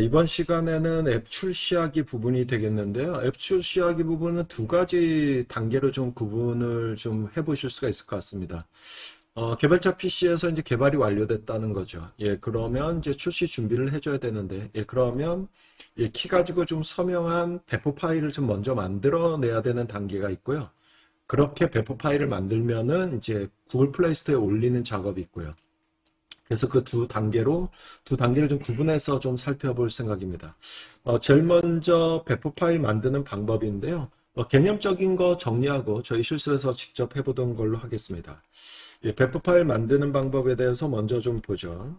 이번 시간에는 앱 출시하기 부분이 되겠는데요. 앱 출시하기 부분은 두 가지 단계로 좀 구분을 좀 해보실 수가 있을 것 같습니다. 개발자 PC에서 이제 개발이 완료됐다는 거죠. 예, 그러면 이제 출시 준비를 해줘야 되는데, 예, 그러면 키 가지고 좀 서명한 배포 파일을 좀 먼저 만들어내야 되는 단계가 있고요. 그렇게 배포 파일을 만들면은 이제 구글 플레이 스토어에 올리는 작업이 있고요. 그래서 그 두 단계를 좀 구분해서 좀 살펴볼 생각입니다. 제일 먼저 배포 파일 만드는 방법인데요. 개념적인 거 정리하고 저희 실습에서 직접 해보던 걸로 하겠습니다. 예, 배포 파일 만드는 방법에 대해서 먼저 좀 보죠.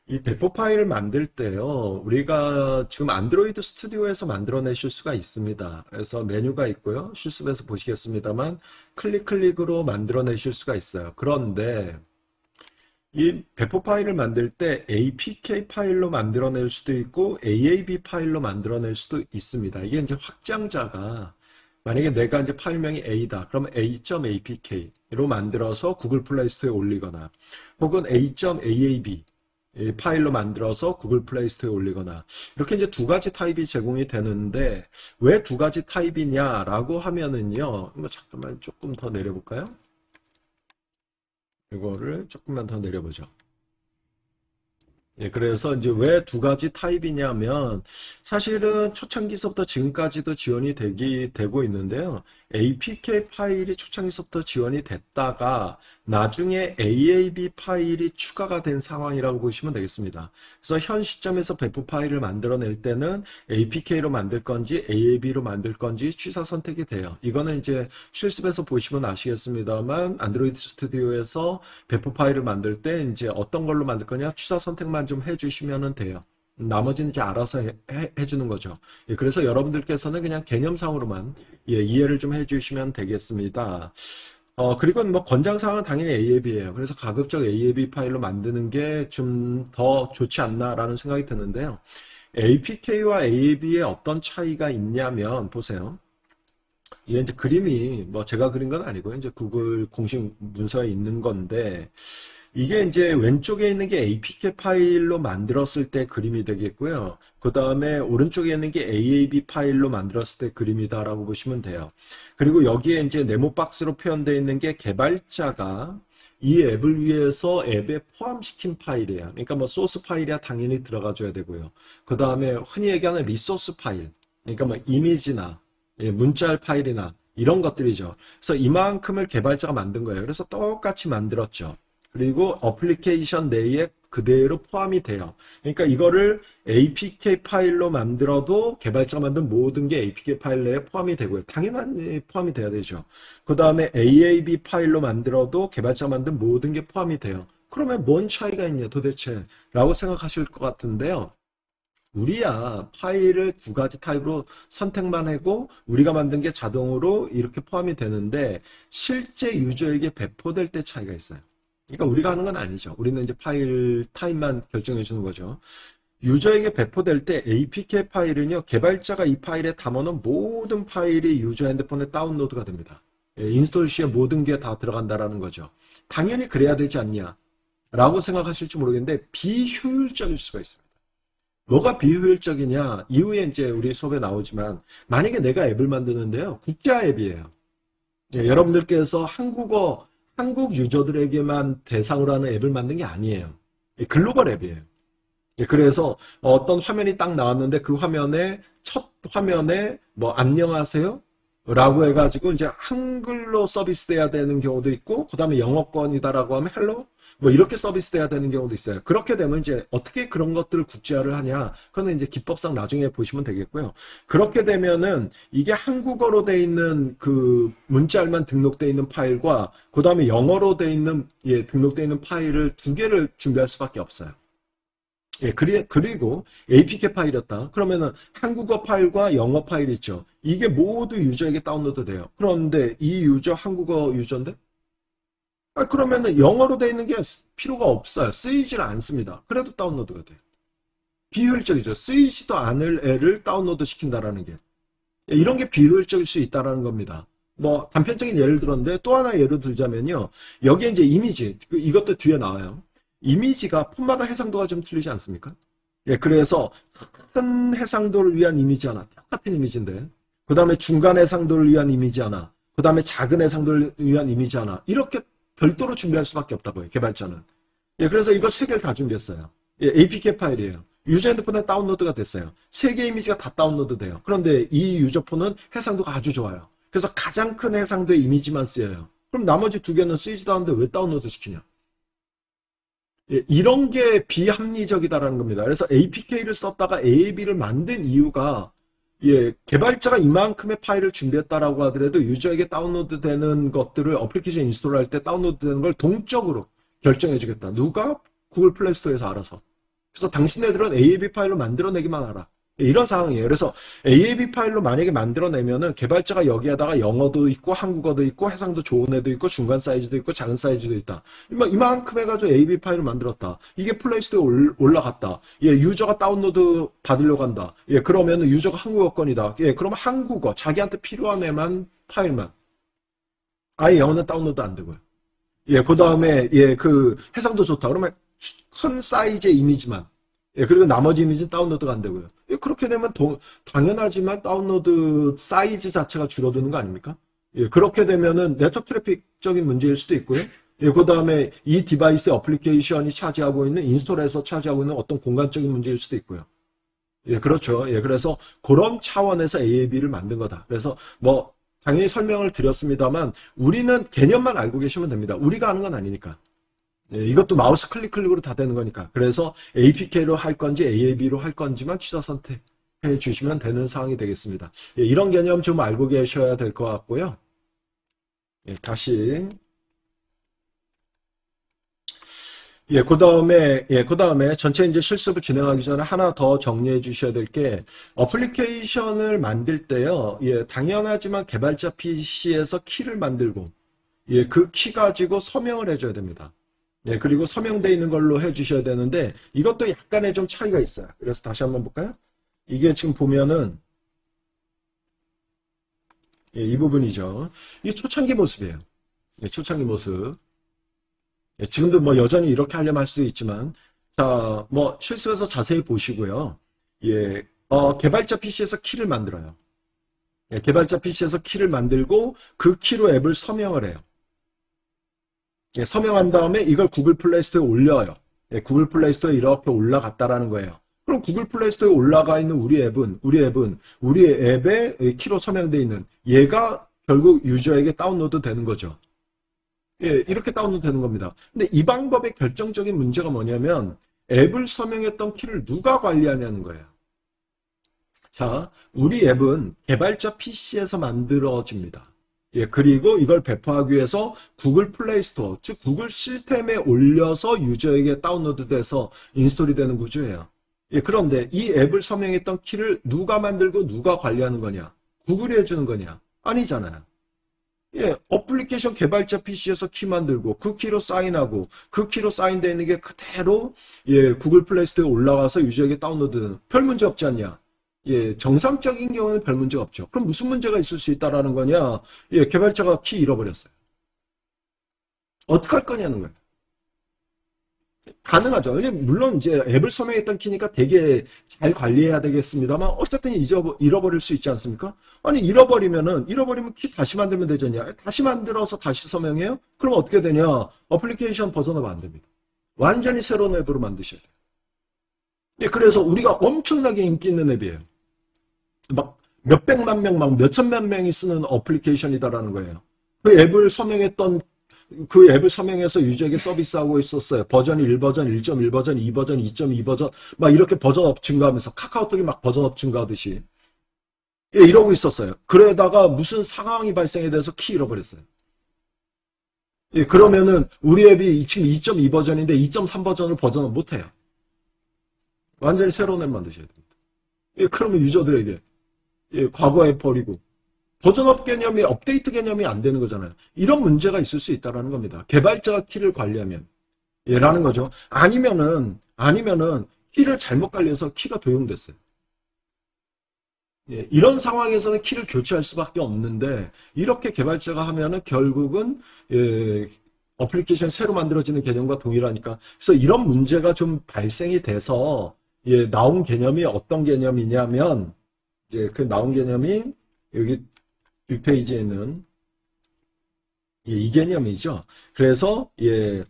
이 배포 파일을 만들 때요, 우리가 지금 안드로이드 스튜디오에서 만들어내실 수가 있습니다. 그래서 메뉴가 있고요. 실습에서 보시겠습니다만 클릭으로 만들어내실 수가 있어요. 그런데 이 배포 파일을 만들 때 APK 파일로 만들어낼 수도 있고 AAB 파일로 만들어낼 수도 있습니다. 이게 이제 확장자가 만약에 내가 이제 파일명이 A다. 그러면 A.apk로 만들어서 구글 플레이 스토어에 올리거나 혹은 A.aab 파일로 만들어서 구글 플레이 스토어에 올리거나 이렇게 이제 두 가지 타입이 제공이 되는데 왜 두 가지 타입이냐라고 하면은요. 잠깐만 조금 더 내려볼까요? 이거를 조금만 더 내려보죠. 예, 그래서 이제 왜 두 가지 타입이냐면 사실은 초창기서부터 지금까지도 지원이 되고 있는데요. APK 파일이 초창기서부터 지원이 됐다가 나중에 AAB 파일이 추가가 된 상황이라고 보시면 되겠습니다. 그래서 현 시점에서 배포 파일을 만들어낼 때는 APK로 만들 건지 AAB로 만들 건지 취사 선택이 돼요. 이거는 이제 실습에서 보시면 아시겠습니다만 안드로이드 스튜디오에서 배포 파일을 만들 때 이제 어떤 걸로 만들 거냐 취사 선택만 좀 해주시면 돼요. 나머지는 이제 알아서 해주는 거죠. 예, 그래서 여러분들께서는 그냥 개념상으로만 예, 이해를 좀 해주시면 되겠습니다. 그리고 뭐 권장사항은 당연히 AAB예요. 그래서 가급적 AAB 파일로 만드는 게 좀 더 좋지 않나라는 생각이 드는데요. APK와 AAB의 어떤 차이가 있냐면 보세요. 이게 이제 그림이 뭐 제가 그린 건 아니고 이제 구글 공식 문서에 있는 건데 이게 이제 왼쪽에 있는 게 APK 파일로 만들었을 때 그림이 되겠고요. 그 다음에 오른쪽에 있는 게 AAB 파일로 만들었을 때 그림이다라고 보시면 돼요. 그리고 여기에 이제 네모 박스로 표현되어 있는 게 개발자가 이 앱을 위해서 앱에 포함시킨 파일이에요. 그러니까 뭐 소스 파일이야 당연히 들어가줘야 되고요. 그 다음에 흔히 얘기하는 리소스 파일, 그러니까 뭐 이미지나 문자 파일이나 이런 것들이죠. 그래서 이만큼을 개발자가 만든 거예요. 그래서 똑같이 만들었죠. 그리고 어플리케이션 내에 그대로 포함이 돼요. 그러니까 이거를 APK 파일로 만들어도 개발자가 만든 모든 게 APK 파일 내에 포함이 되고요. 당연히 포함이 돼야 되죠. 그 다음에 AAB 파일로 만들어도 개발자가 만든 모든 게 포함이 돼요. 그러면 뭔 차이가 있냐 도대체 라고 생각하실 것 같은데요. 우리야 파일을 두 가지 타입으로 선택만 하고 우리가 만든 게 자동으로 이렇게 포함이 되는데 실제 유저에게 배포될 때 차이가 있어요. 그러니까 우리가 하는 건 아니죠. 우리는 이제 파일 타입만 결정해 주는 거죠. 유저에게 배포될 때 APK 파일은요, 개발자가 이 파일에 담아놓은 모든 파일이 유저 핸드폰에 다운로드가 됩니다. 인스톨 시에 모든 게 다 들어간다라는 거죠. 당연히 그래야 되지 않냐 라고 생각하실지 모르겠는데 비효율적일 수가 있습니다. 뭐가 비효율적이냐? 이후에 이제 우리 수업에 나오지만 만약에 내가 앱을 만드는데요. 국제 앱이에요. 여러분들께서 한국 유저들에게만 대상으로 하는 앱을 만든 게 아니에요. 글로벌 앱이에요. 그래서 어떤 화면이 딱 나왔는데 그 화면에 첫 화면에 뭐 안녕하세요 라고 해가지고 이제 한글로 서비스돼야 되는 경우도 있고 그 다음에 영어권이다라고 하면 헬로 뭐 이렇게 서비스돼야 되는 경우도 있어요. 그렇게 되면 이제 어떻게 그런 것들을 국제화를 하냐 그거는 이제 기법상 나중에 보시면 되겠고요. 그렇게 되면은 이게 한국어로 돼 있는 그 문자만 등록돼 있는 파일과 그 다음에 영어로 돼 있는 등록돼 있는 파일을 두 개를 준비할 수밖에 없어요. 그리고 APK 파일이었다. 그러면은 한국어 파일과 영어 파일 있죠. 이게 모두 유저에게 다운로드 돼요. 그런데 이 유저 한국어 유저인데? 그러면은 영어로 돼 있는 게 필요가 없어요. 쓰이질 않습니다. 그래도 다운로드가 돼요. 비효율적이죠. 쓰이지도 않을 애를 다운로드 시킨다라는 게. 이런 게 비효율적일 수 있다라는 겁니다. 뭐 단편적인 예를 들었는데 또 하나 예를 들자면요. 여기에 이제 이미지, 이것도 뒤에 나와요. 이미지가 폰마다 해상도가 좀 틀리지 않습니까? 예, 그래서 큰 해상도를 위한 이미지 하나, 똑같은 이미지인데, 그 다음에 중간 해상도를 위한 이미지 하나, 그 다음에 작은 해상도를 위한 이미지 하나, 이렇게 별도로 준비할 수밖에 없다고요, 개발자는. 예, 그래서 이걸 세 개를 다 준비했어요. 예, APK 파일이에요. 유저 핸드폰에 다운로드가 됐어요. 세 개 이미지가 다 다운로드 돼요. 그런데 이 유저폰은 해상도가 아주 좋아요. 그래서 가장 큰 해상도의 이미지만 쓰여요. 그럼 나머지 두 개는 쓰이지도 않는데 왜 다운로드 시키냐? 예, 이런 게 비합리적이다라는 겁니다. 그래서 APK를 썼다가 AAB를 만든 이유가 예, 개발자가 이만큼의 파일을 준비했다라고 하더라도 유저에게 다운로드 되는 것들을 어플리케이션 인스톨할 때 다운로드 되는 걸 동적으로 결정해 주겠다. 누가? 구글 플레이 스토어에서 알아서. 그래서 당신네들은 AAB 파일로 만들어내기만 하라. 이런 상황이에요. 그래서 AAB 파일로 만약에 만들어내면은 개발자가 여기에다가 영어도 있고 한국어도 있고 해상도 좋은 애도 있고 중간 사이즈도 있고 작은 사이즈도 있다. 이만큼 해가지고 AAB 파일을 만들었다. 이게 플레이스토어에 올라갔다. 예, 유저가 다운로드 받으려고 한다. 예, 그러면은 유저가 한국어권이다. 예, 그러면 한국어 자기한테 필요한 애만 파일만. 아예 영어는 다운로드 안 되고요. 예, 그 다음에 예, 그 해상도 좋다. 그러면 큰 사이즈의 이미지만. 예, 그리고 나머지 이미지는 다운로드가 안 되고요. 예, 그렇게 되면 당연하지만 다운로드 사이즈 자체가 줄어드는 거 아닙니까? 예, 그렇게 되면은 네트워크 트래픽적인 문제일 수도 있고요. 예, 그 다음에 이 디바이스 어플리케이션이 차지하고 있는 인스톨에서 차지하고 있는 어떤 공간적인 문제일 수도 있고요. 예, 그렇죠. 예, 그래서 그런 차원에서 AAB를 만든 거다. 그래서 뭐 당연히 설명을 드렸습니다만 우리는 개념만 알고 계시면 됩니다. 우리가 아는 건 아니니까. 예, 이것도 마우스 클릭으로 다 되는 거니까. 그래서 APK로 할 건지 AAB로 할 건지만 취사 선택해 주시면 되는 상황이 되겠습니다. 예, 이런 개념 좀 알고 계셔야 될 것 같고요. 예, 다시. 예, 그 다음에 전체 이제 실습을 진행하기 전에 하나 더 정리해 주셔야 될 게, 어플리케이션을 만들 때요, 예, 당연하지만 개발자 PC에서 키를 만들고, 예, 그 키 가지고 서명을 해줘야 됩니다. 예, 그리고 서명되어 있는 걸로 해주셔야 되는데, 이것도 약간의 좀 차이가 있어요. 그래서 다시 한번 볼까요? 이게 지금 보면은, 예, 이 부분이죠. 이 초창기 모습이에요. 예, 초창기 모습. 예, 지금도 뭐 여전히 이렇게 하려면 할 수도 있지만, 자, 뭐 실습에서 자세히 보시고요. 예, 개발자 PC에서 키를 만들어요. 예, 개발자 PC에서 키를 만들고 그 키로 앱을 서명을 해요. 예, 서명한 다음에 이걸 구글 플레이 스토어에 올려요. 예, 구글 플레이 스토어에 이렇게 올라갔다라는 거예요. 그럼 구글 플레이 스토어에 올라가 있는 우리 앱에 키로 서명되어 있는 얘가 결국 유저에게 다운로드 되는 거죠. 예, 이렇게 다운로드 되는 겁니다. 근데 이 방법의 결정적인 문제가 뭐냐면 앱을 서명했던 키를 누가 관리하냐는 거예요. 자, 우리 앱은 개발자 PC에서 만들어집니다. 예, 그리고 이걸 배포하기 위해서 구글 플레이 스토어, 즉 구글 시스템에 올려서 유저에게 다운로드 돼서 인스톨이 되는 구조예요. 예, 그런데 이 앱을 서명했던 키를 누가 만들고 누가 관리하는 거냐? 구글이 해주는 거냐? 아니잖아요. 예, 어플리케이션 개발자 PC에서 키 만들고 그 키로 사인하고 그 키로 사인되어 있는 게 그대로 예, 구글 플레이 스토어에 올라가서 유저에게 다운로드되는 별 문제 없지 않냐? 예, 정상적인 경우는 별 문제가 없죠. 그럼 무슨 문제가 있을 수 있다라는 거냐? 예, 개발자가 키 잃어버렸어요. 어떡할 거냐는 거예요. 가능하죠. 왜냐면 물론 이제 앱을 서명했던 키니까 되게 잘 관리해야 되겠습니다만 어쨌든 잃어버릴 수 있지 않습니까? 아니 잃어버리면 키 다시 만들면 되잖냐? 다시 만들어서 다시 서명해요? 그럼 어떻게 되냐? 어플리케이션 버전업 안 됩니다. 완전히 새로운 앱으로 만드셔야 돼요. 예, 그래서 우리가 엄청나게 인기 있는 앱이에요. 막 몇백만 명, 막 몇천만 명이 쓰는 어플리케이션이다라는 거예요. 그 앱을 서명해서 유저에게 서비스하고 있었어요. 버전이 1버전, 1.1버전, 2버전, 2.2버전, 막 이렇게 버전업 증가하면서 카카오톡이 막 버전업 증가하듯이. 예, 이러고 있었어요. 그러다가 무슨 상황이 발생에 대해서 키 잃어버렸어요. 예, 그러면은 우리 앱이 지금 2.2버전인데 2.3버전을 버전업 못해요. 완전히 새로운 앱 만드셔야 됩니다. 예, 그러면 유저들에게 예, 과거 앱 버리고 버전업 개념이 업데이트 개념이 안 되는 거잖아요. 이런 문제가 있을 수 있다는 겁니다. 개발자가 키를 관리하면 예, 라는 거죠. 아니면은 키를 잘못 관리해서 키가 도용됐어요. 예, 이런 상황에서는 키를 교체할 수밖에 없는데 이렇게 개발자가 하면은 결국은 예, 어플리케이션 새로 만들어지는 개념과 동일하니까 그래서 이런 문제가 좀 발생이 돼서 예, 나온 개념이 어떤 개념이냐면, 예, 그 나온 개념이 여기 뒷페이지에 있는 예, 이 개념이죠. 그래서 예,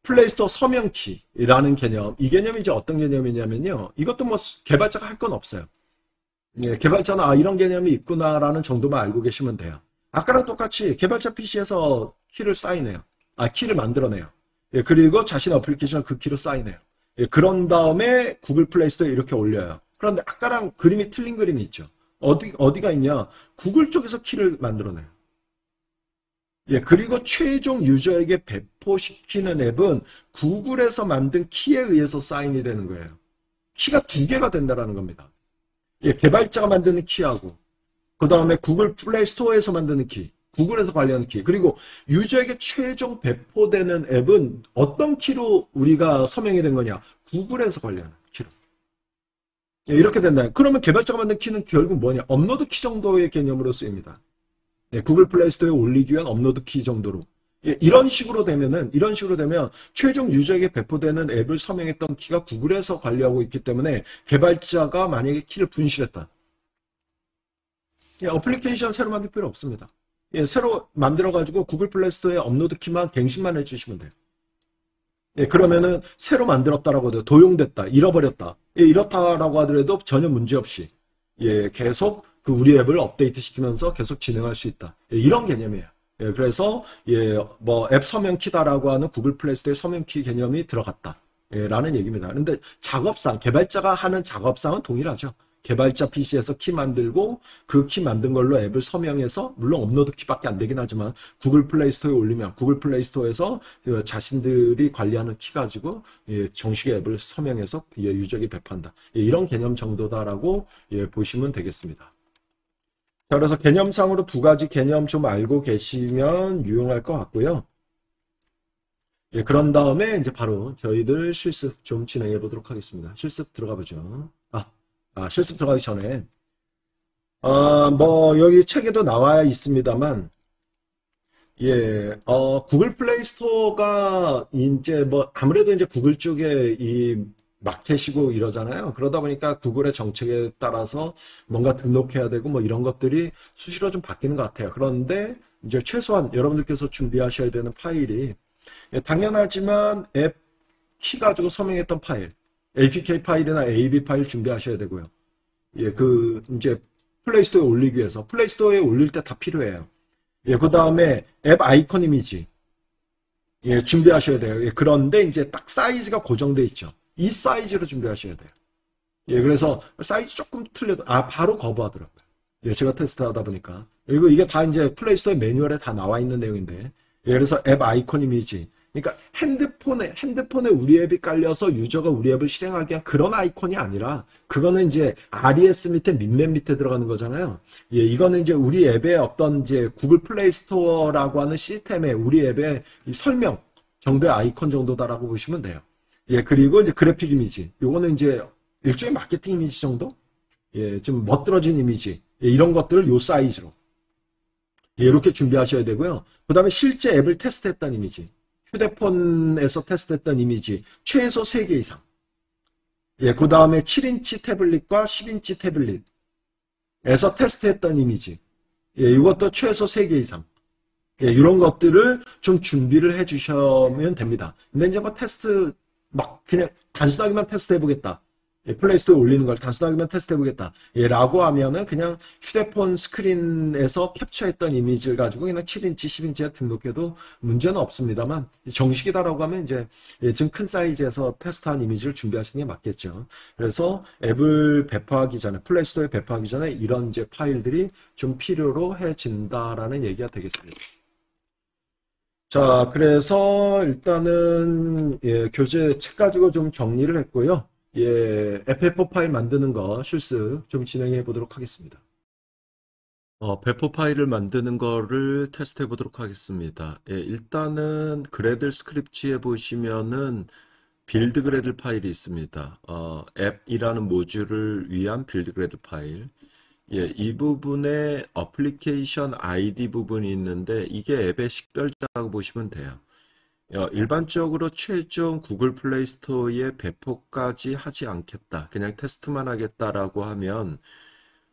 플레이스토어 서명키라는 개념, 이 개념이 이제 어떤 개념이냐면요. 이것도 뭐 개발자가 할 건 없어요. 예, 개발자는 아, 이런 개념이 있구나라는 정도만 알고 계시면 돼요. 아까랑 똑같이 개발자 PC에서 키를 사인해요. 아, 키를 만들어내요. 예, 그리고 자신 어플리케이션 그 키로 사인해요. 예, 그런 다음에 구글 플레이스토어에 이렇게 올려요. 그런데 아까랑 그림이 틀린 그림이 있죠. 어디가 있냐? 구글 쪽에서 키를 만들어내요. 예, 그리고 최종 유저에게 배포시키는 앱은 구글에서 만든 키에 의해서 사인이 되는 거예요. 키가 두 개가 된다라는 겁니다. 예, 개발자가 만드는 키하고 그 다음에 구글 플레이 스토어에서 만드는 키, 구글에서 관리하는 키, 그리고 유저에게 최종 배포되는 앱은 어떤 키로 우리가 서명이 된 거냐? 구글에서 관리하는 키로. 예, 이렇게 된다. 그러면 개발자가 만든 키는 결국 뭐냐? 업로드 키 정도의 개념으로 쓰입니다. 예, 구글 플레이 스토어에 올리기 위한 업로드 키 정도로. 예, 이런 식으로 되면 최종 유저에게 배포되는 앱을 서명했던 키가 구글에서 관리하고 있기 때문에 개발자가 만약에 키를 분실했다. 예, 어플리케이션 새로 만들 필요 없습니다. 예, 새로 만들어가지고 구글 플레이 스토어에 업로드 키만 갱신만 해주시면 돼요. 예, 그러면은 새로 만들었다라고 해도 도용됐다, 잃어버렸다. 예, 이렇다라고 하더라도 전혀 문제없이 예, 계속 그 우리 앱을 업데이트 시키면서 계속 진행할 수 있다. 예, 이런 개념이에요. 예, 그래서 예, 뭐 앱 서명키다라고 하는 구글 플레이 스토어의 서명키 개념이 들어갔다. 예, 라는 얘기입니다. 근데 작업상 개발자가 하는 작업상은 동일하죠. 개발자 PC에서 키 만들고 그 키 만든 걸로 앱을 서명해서 물론 업로드 키밖에 안 되긴 하지만 구글 플레이 스토어에 올리면 구글 플레이 스토어에서 자신들이 관리하는 키 가지고 예, 정식 앱을 서명해서 예, 유저에게 배포한다. 예, 이런 개념 정도다라고 예, 보시면 되겠습니다. 자, 그래서 개념상으로 두 가지 개념 좀 알고 계시면 유용할 것 같고요. 예, 그런 다음에 이제 바로 저희들 실습 좀 진행해 보도록 하겠습니다. 실습 들어가 보죠. 실습 들어가기 전에, 뭐, 여기 책에도 나와 있습니다만, 예, 구글 플레이 스토어가 이제 뭐, 아무래도 이제 구글 쪽에 이 마켓이고 이러잖아요. 그러다 보니까 구글의 정책에 따라서 뭔가 등록해야 되고 뭐 이런 것들이 수시로 좀 바뀌는 것 같아요. 그런데 이제 최소한 여러분들께서 준비하셔야 되는 파일이, 예, 당연하지만 앱 키 가지고 서명했던 파일, APK 파일이나 AV 파일 준비하셔야 되고요. 예, 이제 플레이스토어에 올리기 위해서 플레이스토어에 올릴 때 다 필요해요. 예, 그 다음에 앱 아이콘 이미지 예, 준비하셔야 돼요. 예, 그런데 이제 딱 사이즈가 고정돼 있죠. 이 사이즈로 준비하셔야 돼요. 예, 그래서 사이즈 조금 틀려도 바로 거부하더라고요. 예, 제가 테스트하다 보니까. 그리고 이게 다 이제 플레이스토어 매뉴얼에 다 나와 있는 내용인데, 예, 그래서 앱 아이콘 이미지. 그러니까 핸드폰에 우리 앱이 깔려서 유저가 우리 앱을 실행하기 위한 그런 아이콘이 아니라, 그거는 이제 RES 밑에 민맵 밑에 들어가는 거잖아요. 예, 이거는 이제 우리 앱의 어떤 이제 구글 플레이 스토어라고 하는 시스템의 우리 앱의 이 설명 정도의 아이콘 정도다라고 보시면 돼요. 예, 그리고 이제 그래픽 이미지. 요거는 이제 일종의 마케팅 이미지 정도? 예, 좀 멋들어진 이미지. 예, 이런 것들을 요 사이즈로. 예, 이렇게 준비하셔야 되고요. 그 다음에 실제 앱을 테스트했던 이미지. 휴대폰에서 테스트했던 이미지. 최소 3개 이상. 예, 그 다음에 7인치 태블릿과 10인치 태블릿에서 테스트했던 이미지. 예, 이것도 최소 3개 이상. 예, 이런 것들을 좀 준비를 해 주시면 됩니다. 근데 이제 뭐 테스트, 막 그냥 단순하게만 테스트 해보겠다. 예, 플레이스토어에 올리는 걸 단순하게만 테스트 해보겠다. 예, 라고 하면은 그냥 휴대폰 스크린에서 캡처했던 이미지를 가지고 그냥 7인치, 10인치에 등록해도 문제는 없습니다만, 정식이다라고 하면 이제 예, 좀 큰 사이즈에서 테스트한 이미지를 준비하시는 게 맞겠죠. 그래서 앱을 배포하기 전에, 플레이스토어에 배포하기 전에 이런 이제 파일들이 좀 필요로 해진다라는 얘기가 되겠습니다. 자, 그래서 일단은 예, 교재 책 가지고 좀 정리를 했고요. 예, FF 파일 만드는 거 실습 좀 진행해 보도록 하겠습니다. 배포 파일을 만드는 거를 테스트 해 보도록 하겠습니다. 예, 일단은 그래들 스크립트에 보시면은 빌드 그래들 파일이 있습니다. 앱이라는 모듈을 위한 빌드 그래들 파일. 예, 이 부분에 어플리케이션 아이디 부분이 있는데 이게 앱의 식별자라고 보시면 돼요. 일반적으로 최종 구글 플레이 스토어에 배포까지 하지 않겠다. 그냥 테스트만 하겠다라고 하면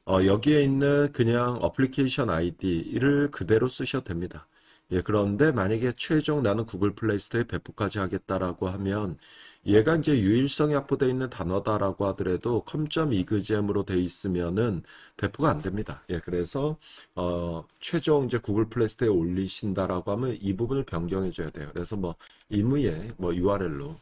여기에 있는 그냥 어플리케이션 아이디를 그대로 쓰셔도 됩니다. 예, 그런데 만약에 최종 나는 구글 플레이 스토어에 배포까지 하겠다라고 하면 얘가 이제 유일성이 확보되어 있는 단어다라고 하더라도 com.exam으로 돼 있으면은 배포가 안 됩니다. 예, 그래서 최종 이제 구글 플레이 스토어에 올리신다라고 하면 이 부분을 변경해 줘야 돼요. 그래서 뭐 임의의 뭐 URL로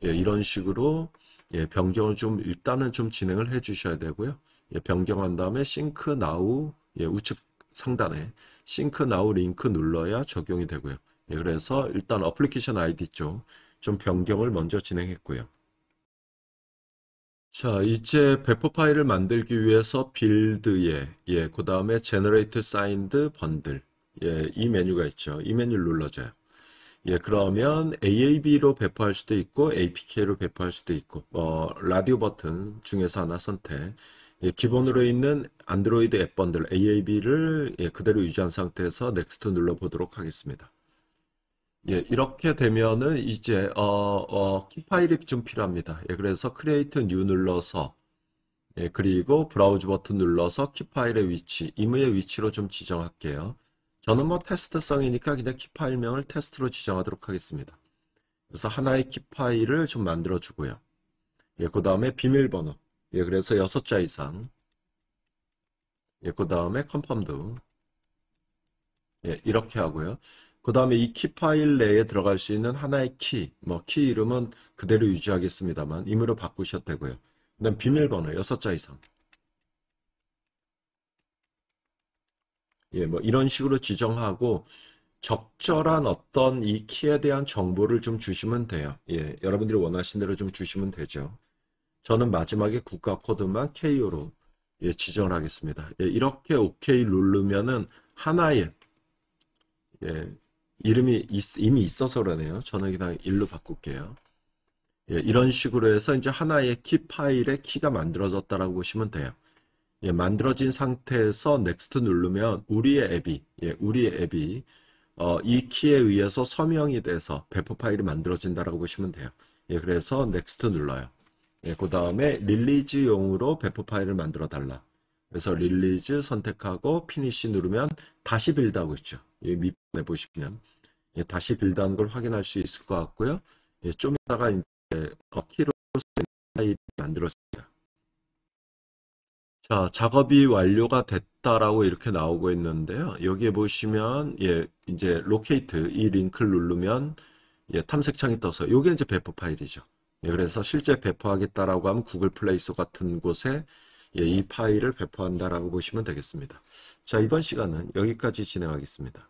예, 이런 식으로 예, 변경을 좀 일단은 좀 진행을 해 주셔야 되고요. 예, 변경한 다음에 싱크 나우 예, 우측 상단에 싱크 나우 링크 눌러야 적용이 되고요. 예, 그래서 일단 어플리케이션 아이디 쪽 좀 변경을 먼저 진행했고요. 자, 이제 배포 파일을 만들기 위해서 빌드에 예, 그 다음에 generate signed bundle 예, 이 메뉴가 있죠. 이 메뉴를 눌러줘요. 예, 그러면 AAB로 배포할 수도 있고 APK로 배포할 수도 있고 라디오 버튼 중에서 하나 선택. 예, 기본으로 있는 안드로이드 앱 번들 AAB를 예, 그대로 유지한 상태에서 넥스트 눌러 보도록 하겠습니다. 예, 이렇게 되면은 이제 키 파일이 좀 필요합니다. 예, 그래서 create new 눌러서 예, 그리고 브라우즈 버튼 눌러서 키 파일의 위치, 임의의 위치로 좀 지정할게요. 저는 뭐 테스트성이니까 그냥 키 파일명을 테스트로 지정하도록 하겠습니다. 그래서 하나의 키 파일을 좀 만들어 주고요. 예, 그 다음에 비밀번호. 예, 그래서 6자 이상. 예, 그 다음에 confirmed. 예, 이렇게 하고요. 그 다음에 이 키 파일 내에 들어갈 수 있는 하나의 키, 뭐 키 이름은 그대로 유지하겠습니다만 임의로 바꾸셔도 되고요. 그 다음 비밀번호 6자 이상. 예, 뭐 이런 식으로 지정하고 적절한 어떤 이 키에 대한 정보를 좀 주시면 돼요. 예, 여러분들이 원하신 대로 좀 주시면 되죠. 저는 마지막에 국가 코드만 KO로 예, 지정을 하겠습니다. 예, 이렇게 OK 누르면은 하나의 예, 이름이 이미 있어서 그러네요. 저는 그냥 1로 바꿀게요. 예, 이런 식으로 해서 이제 하나의 키 파일의 키가 만들어졌다라고 보시면 돼요. 예, 만들어진 상태에서 넥스트 누르면 우리의 앱이 이 키에 의해서 서명이 돼서 배포 파일이 만들어진다라고 보시면 돼요. 예, 그래서 넥스트 눌러요. 예, 그 다음에 릴리즈용으로 배포 파일을 만들어 달라. 그래서 릴리즈 선택하고 피니시 누르면 다시 빌드하고 있죠. 예, 밑에 보시면 예, 다시 빌드하는 걸 확인할 수 있을 것 같고요. 예, 좀 이따가 이제 키로 파일이 만들어집니다. 자, 작업이 완료가 됐다라고 이렇게 나오고 있는데요. 여기에 보시면 예, 이제 로케이트 이 링크를 누르면 예, 탐색창이 떠서 이게 이제 배포 파일이죠. 예, 그래서 실제 배포하겠다라고 하면 구글 플레이 스토어 같은 곳에 예, 이 파일을 배포한다라고 보시면 되겠습니다. 자, 이번 시간은 여기까지 진행하겠습니다.